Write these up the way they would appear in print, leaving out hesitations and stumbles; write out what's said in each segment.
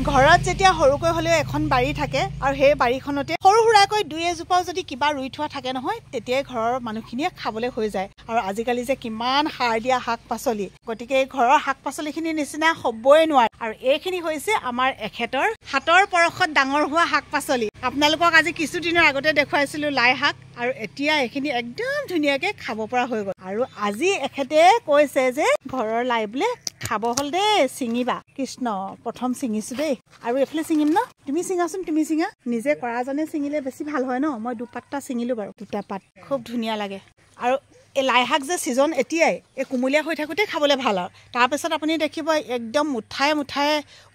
ঘৰত যেতিয়া সৰুকৈ হলেও এখন বাৰী থাকে আৰু সেই বাৰীখনতে সৰু সুৰাকৈ দুই এজোপাও যদি কিবা ৰুই থোৱা থাকে নহয় তেতিয়াই ঘৰৰ মানুহখিনিয়ে খাবলৈ হৈ যায় আৰু আজিকালি যে কিমান সাৰ দিয়া শাক-পাচলি গতিকে ঘৰৰ শাক-পাচলিখিনিৰ নিচিনা হ'বই নোৱাৰে আৰু এইখিনি হৈছে আমাৰ এখেতৰ হাতৰ পৰশত ডাঙৰ হোৱা শাক-পাচলি আপোনালোকক আজি কিছুদিনৰ আগতে দেখুৱাইছিলো লাই শাক আৰু এতিয়া এইখিনি একদম ধুনীয়াকৈ খাব পৰা হৈ গ'ল আৰু আজি এখেতে কৈছে যে ঘৰৰ লাই বোলে খাব হ'ল দেই ছিঙিবা কৃষ্ণ প্ৰথম ছিঙিছো দেই আৰু এফালে ছিঙিম ন তুমি ছিঙাচোন তুমি ছিঙা নিজে কৰাজনে ছিঙিলে বেছি ভাল হয় ন মই দুপাতটা ছিঙিলো বাৰু দুটা পাত খুব ধুনীয়া লাগে আৰু এই লাই শাক যে ছিজন এতিয়াই এই কুমলীয়া হৈ থাকোঁতে খাবলৈ ভাল আৰু তাৰপিছত আপুনি দেখিব একদম মুঠাই মুঠাই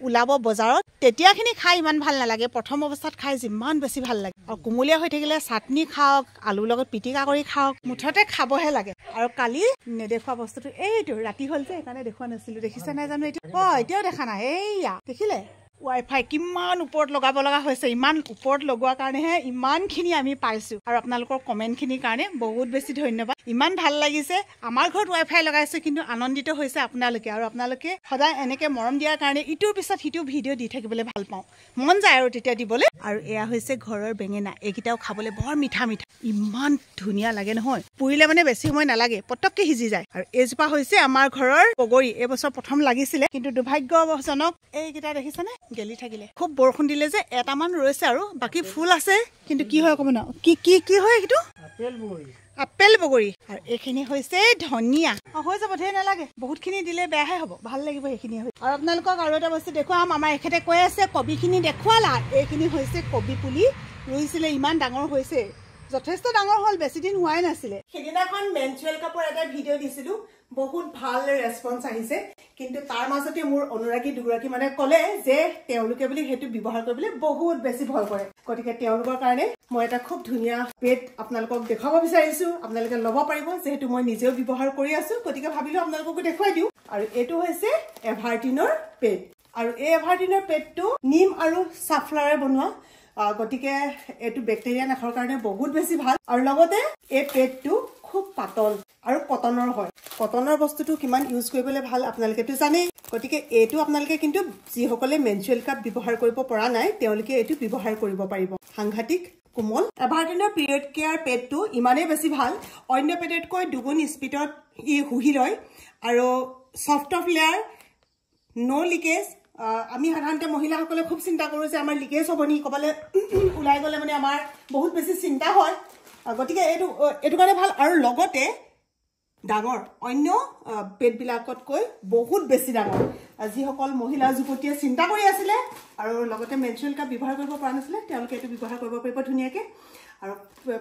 ওলাব বজাৰত তেতিয়াখিনি খাই ইমান ভাল নালাগে প্ৰথম অৱস্থাত খাই যিমান বেছি ভাল লাগে আৰু কুমলীয়া হৈ থাকিলে চাটনি খাওক আলুৰ লগত পিটিকা কৰি খাওক মুঠতে খাবহে লাগে আৰু কালি নেদেখুৱা বস্তুটো এইটো ৰাতি হ'ল যে সেইকাৰণে দেখুওৱা নাছিলোঁ দেখিছে নাই জানো এইটো এতিয়াও দেখা নাই এইয়া দেখিলে ৱাইফাই কিমান ওপৰত লগাব লগা হৈছে ইমান ওপৰত লগোৱাৰ কাৰণেহে ইমানখিনি আমি পাইছোঁ আৰু আপোনালোকৰ কমেণ্টখিনিৰ কাৰণে বহুত বেছি ধন্যবাদ ইমান ভাল লাগিছে আমাৰ ঘৰত ৱাইফাই লগাইছোঁ কিন্তু আনন্দিত হৈছে আপোনালোকে আৰু আপোনালোকে সদায় এনেকৈ মৰম দিয়াৰ কাৰণে ইটোৰ পিছত সিটো ভিডিঅ' দি থাকিবলৈ ভাল পাওঁ মন যায় আৰু তেতিয়া দিবলৈ আৰু এয়া হৈছে ঘৰৰ বেঙেনা এইকেইটাও খাবলৈ বৰ মিঠা মিঠা ইমান ধুনীয়া লাগে নহয় পুৰিলে মানে বেছি সময় নালাগে পটককৈ সিজি যায় আৰু এইজোপা হৈছে আমাৰ ঘৰৰ বগৰী এইবছৰ প্ৰথম লাগিছিলে কিন্তু দুৰ্ভাগ্যজনক এইকেইটা দেখিছেনে গেলি থাকিলে খুব বৰষুণ দিলে যে এটামান ৰৈছে আৰু বাকী ফুল আছে কিন্তু কি হয় ক'ব ন কি হয় সেইটো আপেল বগৰী আৰু এইখিনি হৈছে ধনিয়া হৈ যাব ধেৰ নালাগে বহুতখিনি দিলে বেয়াহে হ'ব ভাল লাগিব সেইখিনি আৰু আপোনালোকক আৰু এটা বস্তু দেখুৱাম আমাৰ এখেতে কৈ আছে কবিখিনি দেখুৱালা এইখিনি হৈছে কবি পুলি ৰুইছিলে ইমান ডাঙৰ হৈছে যথেষ্ট ডাঙৰ হ'ল বেছি দিন হোৱাই নাছিলে সেইদিনাখন মেনচুৱেল কাপৰ এটা ভিডিঅ' দিছিলোঁ বহুত ভাল ৰেছপন্স আহিছে কিন্তু তাৰ মাজতে মোৰ অনুৰাগী দুগৰাকী মানে ক'লে যে তেওঁলোকে বুলি সেইটো ব্যৱহাৰ কৰিবলৈ বহুত বেছি ভয় কৰে গতিকে তেওঁলোকৰ কাৰণে মই এটা খুব ধুনীয়া পেড আপোনালোকক দেখুৱাব বিচাৰিছোঁ আপোনালোকে ল'ব পাৰিব যিহেতু মই নিজেও ব্যৱহাৰ কৰি আছোঁ গতিকে ভাবিলোঁ আপোনালোককো দেখুৱাই দিওঁ আৰু এইটো হৈছে এভাৰটিনৰ পেড আৰু এই এভাৰটিনৰ পেডটো নিম আৰু ছাফ্লাৰে বনোৱা গতিকে এইটো বেক্টেৰিয়া নাশৰ কাৰণে বহুত বেছি ভাল আৰু লগতে এই পেডটো খুব পাতল আৰু কটনৰ হয় কটনৰ বস্তুটো কিমান ইউজ কৰিবলৈ ভাল আপোনালোকেতো জানেই গতিকে এইটো আপোনালোকে কিন্তু যিসকলে মেনচুৱেল কাপ ব্যৱহাৰ কৰিব পৰা নাই তেওঁলোকে এইটো ব্যৱহাৰ কৰিব পাৰিব সাংঘাতিক কোমল এভাৰটিনৰ পিৰিয়ড কেয়াৰ পেডটো ইমানেই বেছি ভাল অন্য পেডতকৈ দুগুণ স্পীডত ই শুহি লয় আৰু soft of layer no' leakage আমি সাধাৰণতে মহিলাসকলে খুব চিন্তা কৰোঁ যে আমাৰ লিকেজ হ'ব নেকি ক'বলৈ ওলাই গ'লে মানে আমাৰ বহুত বেছি চিন্তা হয় গতিকে এইটো কাৰণে ভাল আৰু লগতে ডাঙৰ অন্য পেডবিলাকতকৈ বহুত বেছি ডাঙৰ যিসকল মহিলা যুৱতীয়ে চিন্তা কৰি আছিলে আৰু লগতে মেনচুৱেল কাপ ব্যৱহাৰ কৰিব পৰা নাছিলে তেওঁলোকে এইটো ব্যৱহাৰ কৰিব পাৰিব ধুনীয়াকৈ আৰু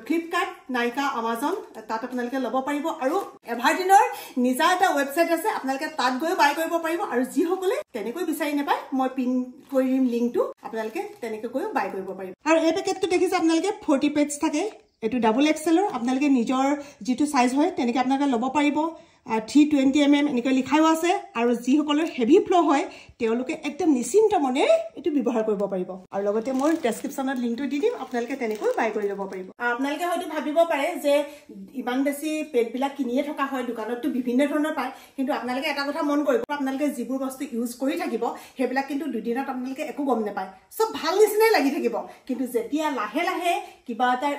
ফ্লিপকাৰ্ট নাইকা আমাজন তাত আপোনালোকে ল'ব পাৰিব আৰু এভাৰটিনৰ নিজা এটা ৱেবছাইট আছে আপোনালোকে তাত গৈ বাই কৰিব পাৰিব আৰু যিসকলে তেনেকৈ বিচাৰি নাপায় মই পিন কৰি দিম লিংকটো আপোনালোকে তেনেকৈ গৈ বাই কৰিব পাৰিব আৰু এই পেকেটটো দেখিছে আপোনালোকে 40 পেজ থাকে এইটো ডাবল এক্সেলৰ আপোনালোকে নিজৰ যিটো চাইজ হয় তেনেকৈ আপোনালোকে ল'ব পাৰিব 320 mm এনেকৈ লিখাও আছে আৰু যিসকলৰ হেভি ফ্ল' হয় তেওঁলোকে একদম নিশ্চিন্ত মনেৰে এইটো ব্যৱহাৰ কৰিব পাৰিব আৰু লগতে মই ডেছক্ৰিপশ্যনত লিংকটো দি দিম আপোনালোকে তেনেকৈ বাই কৰি ল'ব পাৰিব আপোনালোকে হয়তো ভাবিব পাৰে যে ইমান বেছি পেডবিলাক কিনিয়ে থকা হয় দোকানততো বিভিন্ন ধৰণৰ পায় কিন্তু আপোনালোকে এটা কথা মন কৰিব আপোনালোকে যিবোৰ বস্তু ইউজ কৰি থাকিব সেইবিলাক কিন্তু দুদিনত আপোনালোকে একো গম নাপায় চব ভাল নিচিনাই লাগি থাকিব কিন্তু যেতিয়া লাহে লাহে কিবা এটা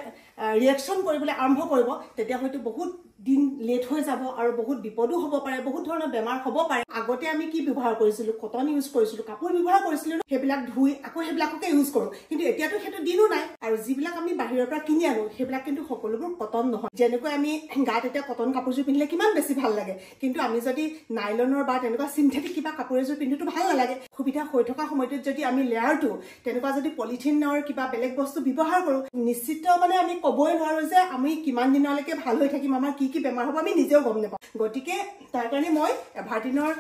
ৰিয়েকশ্যন কৰিবলৈ আৰম্ভ কৰিব তেতিয়া হয়তো বহুত দিন লেট হৈ যাব আৰু বহুত বিপদো হ'ব পাৰে বহুত ধৰণৰ বেমাৰ হ'ব পাৰে আগতে আমি কি ব্যৱহাৰ কৰিছিলোঁ কটন ইউজ কৰিছিলোঁ কাপোৰ ব্যৱহাৰ কৰিছিলোঁ সেইবিলাক ধুই আকৌ সেইবিলাককে ইউজ কৰোঁ কিন্তু এতিয়াতো সেইটো দিনো নাই আৰু যিবিলাক আমি বাহিৰৰ পৰা কিনি আনো সেইবিলাক কিন্তু সকলোবোৰ কটন নহয় যেনেকৈ আমি গাত এতিয়া কটন কাপোৰযোৰ পিন্ধিলে কিমান বেছি ভাল লাগে কিন্তু আমি যদি নাইলনৰ বা তেনেকুৱা চিন্থেটিক কিবা কাপোৰ এযোৰ পিন্ধোতো ভাল নালাগে সুবিধা হৈ থকা সময়টোত যদি আমি লেয়াৰটো তেনেকুৱা যদি পলিথিনৰ কিবা বেলেগ বস্তু ব্যৱহাৰ কৰোঁ নিশ্চিত মানে আমি ক'বই নোৱাৰোঁ যে আমি কিমান দিনলৈকে ভাল হৈ থাকিম আমাৰ কি বেমাৰ হ'ব আমি নিজেও গম নাপাওঁ গতিকে তাৰ কাৰণে মই এভাৰটিনৰ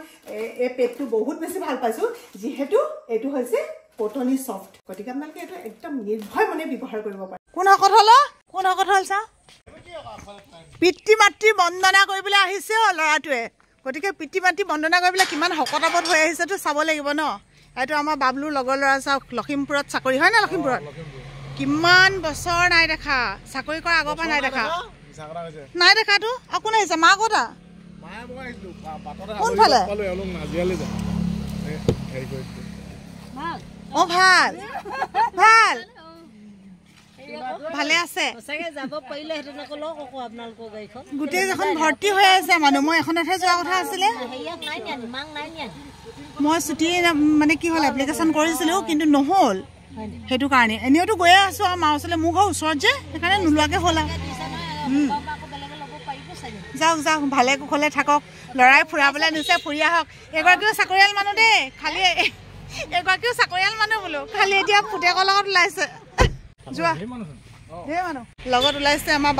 এই পেডটো বহুত বেছি ভাল পাইছোঁ যিহেতু এইটো হৈছে কটনী ছফ্ট গতিকে আপোনালোকে এইটো একদম নিৰ্ভয় মানে ব্যৱহাৰ কৰিব পাৰে কোন শকত হ'ল চা পিতৃ মাতৃ বন্দনা কৰিবলৈ আহিছে ল'ৰাটোৱে গতিকে পিতৃ মাতৃ বন্দনা কৰিবলৈ কিমান শকতাবত হৈ আহিছেতো চাব লাগিব ন এইটো আমাৰ বাবলুৰ লগৰ ল'ৰা চাওক লখিমপুৰত চাকৰি হয় না লখিমপুৰত কিমান বছৰ নাই দেখা চাকৰি কৰা আগৰ পৰা নাই দেখা নাই দেখাতো আকৌ নাহিছে মা ক'তা কোনফালে ভাল ভাল ভালে আছে গোটেই যখন ভৰ্তি হৈ আছে মানুহ মই এখনতহে যোৱা কথা আছিলে মই ছুটি মানে কি হ'ল এপ্লিকেশ্যন কৰিছিলোঁ কিন্তু নহ'ল সেইটো কাৰণে এনেওতো গৈয়ে আছোঁ আৰু মাৰ ওচৰলৈ মোৰ ঘৰ ওচৰত যে সেইকাৰণে নোলোৱাকৈ হ'ল আৰু যাওক যাওক ভালে কুশলে থাকক ল'ৰাই ফুৰাবলৈ নিছে ফুৰি আহক এগৰাকীও চাকৰিয়াল মানুহ দেই খালি এগৰাকীও চাকৰিয়াল মানুহ বোলো খালি এতিয়া পুতেকৰ লগত ওলাইছে যোৱা ধেৰ মানুহ লগত ওলাইছে আমাৰ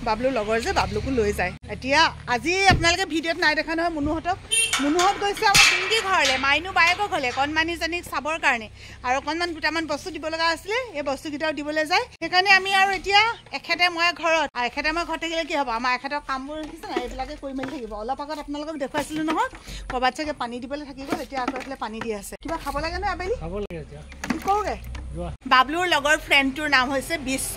বাবলু লগৰ যে বাবলুকো লৈ যায় এতিয়া আজি আপোনালোকে ভিডিঅ'ত নাই দেখা নহয় মুনুহঁত গৈছে আমাৰ পিংকি ঘৰলৈ মাইনু বায়েকৰ ঘৰলৈ কণমানিজনীক চাবৰ কাৰণে আৰু অকণমান দুটামান বস্তু দিব লগা আছিলে এই বস্তুকেইটাও দিবলৈ যায় সেইকাৰণে আমি আৰু এতিয়া এখেতে মই ঘৰত থাকিলে কি হ'ব আমাৰ এখেতৰ কামবোৰ দেখিছে নাই এইবিলাকে কৰি মেলি থাকিব অলপ আগত আপোনালোকক দেখুৱাইছিলোঁ নহয় ক'ৰবাত চাগে পানী দিবলৈ থাকিব এতিয়া আকৌ এইফালে পানী দি আছে কিবা খাব লাগে নহয় আবেলি কি কৰোঁগে বাবলুৰ লগৰ ফ্ৰেণ্ডটোৰ নাম হৈছে বিশ্ব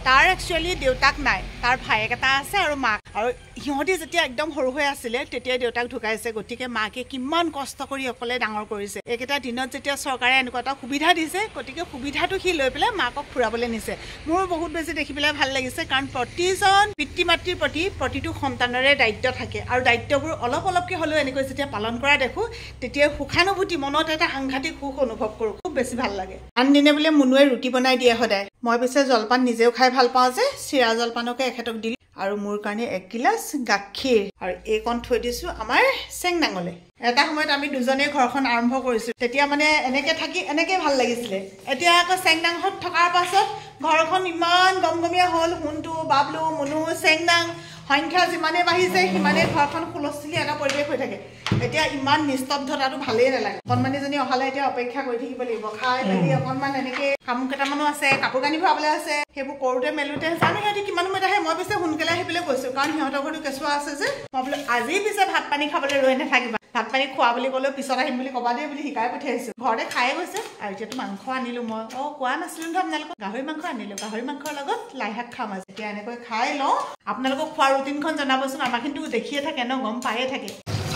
তাৰ একচুৱেলি দেউতাক নাই তাৰ ভায়েক এটা আছে আৰু মাক আৰু সিহঁতি যেতিয়া একদম সৰু হৈ আছিলে তেতিয়াই দেউতাক ঢুকাইছে গতিকে মাকে কিমান কষ্ট কৰি অকলে ডাঙৰ কৰিছে এইকেইটা দিনত যেতিয়া চৰকাৰে এনেকুৱা এটা সুবিধা দিছে গতিকে সুবিধাটো সি লৈ পেলাই মাকক ফুৰাবলৈ নিছে মোৰ বহুত বেছি দেখি পেলাই ভাল লাগিছে কাৰণ প্ৰতিজন পিতৃ মাতৃৰ প্ৰতি প্ৰতিটো সন্তানৰে দায়িত্ব থাকে আৰু দায়িত্ববোৰ অলপ অলপকৈ হ'লেও এনেকৈ যেতিয়া পালন কৰা দেখোঁ তেতিয়া সুখানুভূতি মনত এটা সাংঘাতিক সুখ অনুভৱ কৰোঁ খুব বেছি ভাল লাগে আনদিনে বোলে মুনুৱে ৰুটি বনাই দিয়ে সদায় মই পিছে জলপান নিজেও খাই ভাল পাওঁ যে চিৰা জলপানকে এখেতক দিলোঁ আৰু মোৰ কাৰণে 1 গিলাচ গাখীৰ আৰু এইকণ থৈ দিছোঁ আমাৰ চেংনাঙলৈ এটা সময়ত আমি দুজনে ঘৰখন আৰম্ভ কৰিছোঁ তেতিয়া মানে এনেকৈ ভাল লাগিছিলে এতিয়া আকৌ চেংনাঙত থকাৰ পাছত ঘৰখন ইমান গমগমীয়া হ'ল হুনটো বাবলু মুনু চেংনাং সংখ্যা যিমানে বাঢ়িছে সিমানে ঘৰখন হুলস্থুলীয়া এটা পৰিৱেশ হৈ থাকে এতিয়া ইমান নিস্তব্ধতাটো ভালেই নালাগে অকণমানিজনী অহালে এতিয়া অপেক্ষা কৰি থাকিব লাগিব খাই মেলি অকণমান এনেকৈ কাম কেইটামানো আছে কাপোৰ কানি ভৰাবলৈ আছে সেইবোৰ কৰোঁতে মেলোঁতে জানো সিহঁতি কিমান সময়ত আহে মই পিছে সোনকালে আহিবলৈ কৈছোঁ কাৰণ সিহঁতৰ ঘৰটো কেঁচুৱা আছে যে মই বোলো আজি পিছে ভাত পানী খাবলৈ ৰৈ নাথাকিবা ভাত পানী খোৱা বুলি ক'লেও পিছত আহিম বুলি ক'বা দেই বুলি শিকাই পঠিয়াইছোঁ ঘৰতে খায়ে গৈছে আৰু এতিয়াতো মাংস আনিলোঁ মই কোৱা নাছিলোঁ নহয় আপোনালোকক গাহৰি মাংস আনিলোঁ গাহৰি মাংসৰ লগত লাই শাক খাম আজি এতিয়া এনেকৈ খাই লওঁ আপোনালোকক খোৱা ৰুটিনখন জনাবচোন আমাৰ কিন্তু দেখিয়ে থাকে ন গম পায়ে থাকে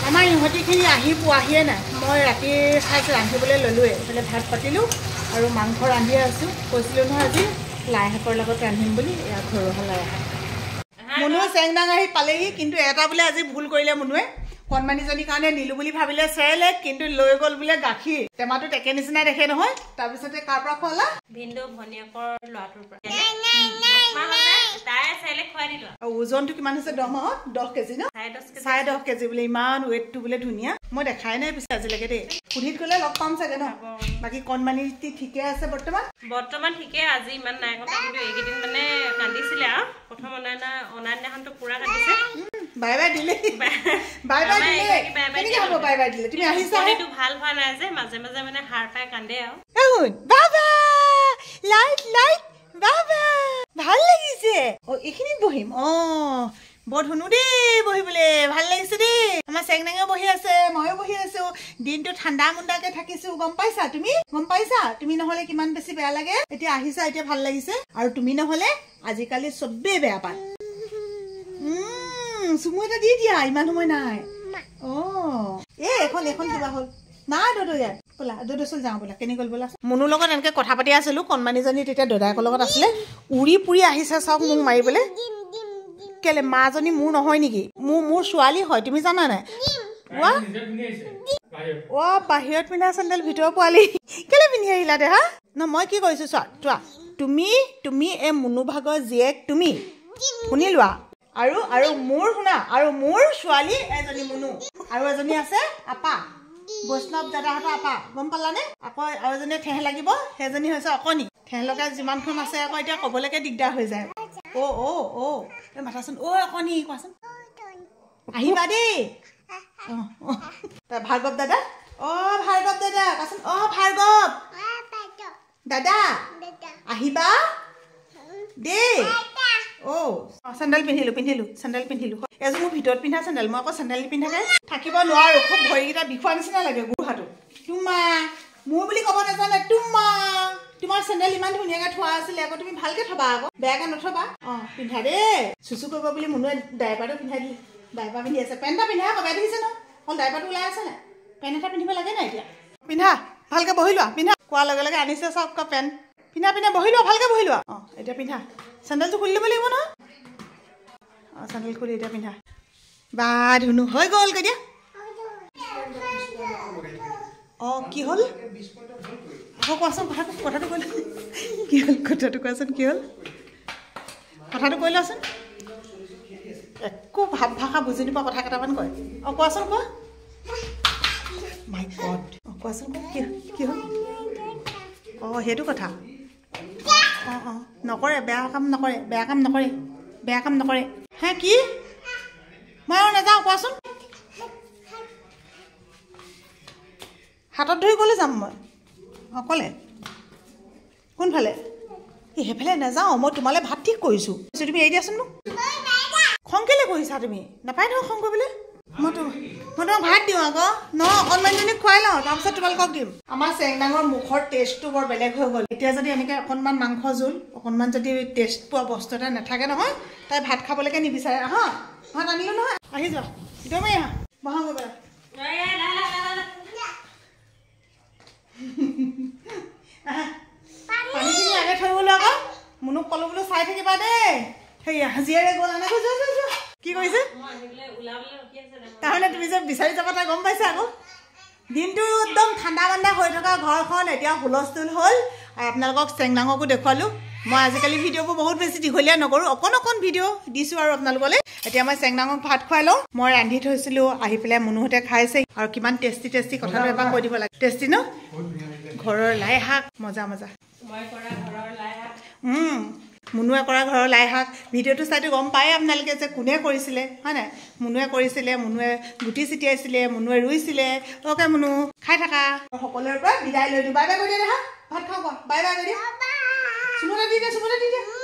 আমাৰ ইহঁতিখিনি আহি পোৱাহিয়ে নাই মই ৰাতিৰ সাঁজ ৰান্ধিবলৈ ল'লোৱে এইফালে ভাত পাতিলোঁ আৰু মাংস ৰান্ধিয়ে আছোঁ কৈছিলোঁ নহয় আজি লাই শাকৰ লগত ৰান্ধিম বুলি এয়া ঘৰুৱা লাই শাক মুনু চেংনাং আহি পালেহি কিন্তু এটা বোলে আজি ভুল কৰিলে মুনুৱে কণমানিজনীৰ কাৰণে নিলোঁ বুলি ভাবিলে চেৰেলেক কিন্তু লৈ গ'ল বোলে গাখীৰ টেমাটো টেকে নিচিনাই দেখে নহয় তাৰপিছতে কাৰ পৰা খোৱালা ভিন্দু ভনিয়াকৰ ল'ৰাটোৰ পৰা ওজনটো কিমান হৈছে 10 মাহত 10 কেজি ন 10.5 কেজি বোলে ইমান ৱেটটো বোলে ধুনীয়া মই দেখাই নাই পিছে আজিলৈকে দেই সুধিত গ'লে লগ পাম চাগে ন বাকী কণমানি ঠিকে আছে বৰ্তমান ঠিকে আজি ইমান নাই কথা কিন্তু এইকেইদিন মানে কান্দিছিলে আৰু প্ৰথম অনাদিনাখনতো পুৰা কান্দিছে বাই বাই দিলে কেনেকৈ হ'ব বাই বাই দিলে তুমি আহিছা এইটো ভাল হোৱা নাই যে মাজে মাজে মানে হাৰ পাই কান্দে আৰু বাবা লাইট বাবা ভাল লাগিছে এইখিনিত বহিম বৰ ধুনু দেই বহিবলৈ ভাল লাগিছে দেই আমাৰ চেংনাঙেও বহি আছে ময়ো বহি আছো দিনটো ঠাণ্ডা মুণ্ডাকে থাকিছো গম পাইছা তুমি নহ'লে কিমান বেছি বেয়া লাগে এতিয়া আহিছা এতিয়া ভাল লাগিছে আৰু তুমি নহ'লে আজিকালি চবেই বেয়া পায় চুমু এটা দি দিয়া ইমান সময় নাই এখন কিবা হ'ল নাই দদৈয়া বোলা দদৈচল যাওঁ বোলা কেনি গ'ল বোলা মুনুৰ লগত এনেকৈ কথা পাতি আছিলোঁ কণমানিজনী তেতিয়া দদায়েকৰ লগত আছিলে উৰি পুৰি আহিছে চাওক মোক মাৰিবলৈ কেলে মাজনী মোৰ নহয় নেকি মোৰ ছোৱালী হয় তুমি জানা নাই বাহিৰত পিন্ধা চেণ্ডেল ভিতৰৰ পোৱালি কেলে পিন্ধি আহিলা দে হা ন মই কি কৰিছোঁ চোৱা তুমি এই মুনু ভাগৰ জীয়েক তুমি শুনি লোৱা আৰু মোৰ শুনা আৰু মোৰ ছোৱালী এজনী মুনু আৰু এজনী আছে আপা বৈষ্ণৱ দাদাহঁতৰ আপা গম পালানে আকৌ আৰু এজনী ঠেহ লাগিব সেইজনী হৈছে অকণি ঠেহ লগা যিমানখন আছে আকৌ এতিয়া ক'বলৈকে দিগদাৰ হৈ যায় মাথাচোন অকণি কোৱাচোন আহিবা দেই ভাৰ্গৱ দাদা কোৱাচোন ভাৰ্গৱ দাদা আহিবা দেই চেণ্ডেল পিন্ধিলোঁ এযোৰ মোৰ ভিতৰত পিন্ধা চেণ্ডেল মই আকৌ চেণ্ডেল নিপিন্ধাকৈ থাকিব নোৱাৰোঁ খুব ভৰিকেইটা বিষোৱাৰ নিচিনা লাগে গোহাটো মোৰ বুলি ক'ব নাজানে তোমাৰ চেণ্ডেল ইমান ধুনীয়াকৈ থোৱা আছিলে আকৌ তুমি ভালকৈ থবা আকৌ বেয়াকৈ নথবা পিন্ধা দেই চুচু কৰিব বুলি মুনুৱে ডাইপাৰটো পিন্ধাই দিলে ডাইপাৰ পিন্ধি আছে পেণ্ট এটা পিন্ধাই কবাই দেখিছে ন ডাইপাৰটো ওলাই আছে নাই পেণ্ট এটা পিন্ধিব লাগে নাই এতিয়া পিন্ধা ভালকৈ বহি লোৱা পিন্ধা কোৱাৰ লগে লগে আনিছে চব কা পেণ্ট পিন্ধা পিন্ধা বহি লোৱা ভালকৈ বহি লোৱা অঁ এতিয়া পিন্ধা চেণ্ডেলটো খুলি ল'ব লাগিব নহয় অঁ চেণ্ডেল খুলি এতিয়া পিন্ধা বা ধুনু হৈ গ'ল কৈ দিয়া অঁ কি হ'ল আকৌ কোৱাচোন কথাটো কৈ কি হ'ল কথাটো কোৱাচোন কি হ'ল কথাটো কৈ লোৱাচোন একো ভাৱ ভাষা বুজি নোপোৱা কথা কেইটামান কয় অঁ কোৱাচোন কোৱা মাই গড অঁ কোৱাচোন কি হ'ল অঁ সেইটো কথা অঁ অঁ নকৰে বেয়া কাম নকৰে হে কি মই আৰু নাযাওঁ কোৱাচোন হাতত ধৰি গ'লে যাম মই অকলে কোনফালে সেইফালে নাযাওঁ মই তোমালৈ ভাত ঠিক কৰিছোঁ তুমি এৰি দিয়াচোন মোক খং কেলৈ কৰিছা তুমি নাপায় নহয় খং কৰিবলৈ মই তোমাক ভাত দিওঁ আকৌ অকণমানজনীক খুৱাই লওঁ তাৰপিছত তোমালোকক দিম আমাৰ চেংনাঙৰ মুখৰ টেষ্টটো বৰ বেলেগ হৈ গ'ল এতিয়া যদি এনেকৈ অকণমান মাংস জোল অকণমান যদি টেষ্ট পোৱা বস্তু এটা নাথাকে নহয় তাই ভাত খাবলৈকে নিবিচাৰে আহা ভাত আনিলোঁ নহয় আহি যোৱা একদমেই আহা বহা গৈ পেলাই পানীখিনি আগে থৈ গ'লো আকৌ মুনুক ক'লো বোলো চাই থাকিবা দেই সেয়া জীয়েৰে গ'ল আনে কি কৰিছে তাৰমানে তুমি যে বিচাৰি যাবা তাই গম পাইছা আকৌ দিনটো একদম ঠাণ্ডা মাণ্ডা হৈ থকা ঘৰখন এতিয়া হুলস্থুল হ'ল আৰু আপোনালোকক চেংনাঙকো দেখুৱালোঁ মই আজিকালি ভিডিঅ'বোৰ বহুত বেছি দীঘলীয়া নকৰোঁ অকণ ভিডিঅ' দিছোঁ আৰু আপোনালোকলৈ এতিয়া মই চেংনাঙক ভাত খুৱাই লওঁ মই ৰান্ধি থৈছিলোঁ আহি পেলাই মুনুহঁতে খাইছে আৰু কিমান টেষ্টি কথাটো এবাৰ কৈ দিব লাগে টেষ্টি ন ঘৰৰ লাই শাক মজা মুনুৱে কৰা ঘৰৰ লাই শাক ভিডিঅ'টো চাইতো গম পায়ে আপোনালোকে যে কোনে কৰিছিলে হয় নাই মুনুৱে কৰিছিলে মুনুৱে গুটি ছিটিয়াইছিলে মুনুৱে ৰুইছিলে অ'কে মুনু খাই থাকা সকলোৰে পৰা বিদায় লৈ দিওঁ বাই বাই কৰি দিয়া দেখা ভাত খাওঁ কোৱা বাই বাই কৰি দিয়া চুমুতে দি দিয়া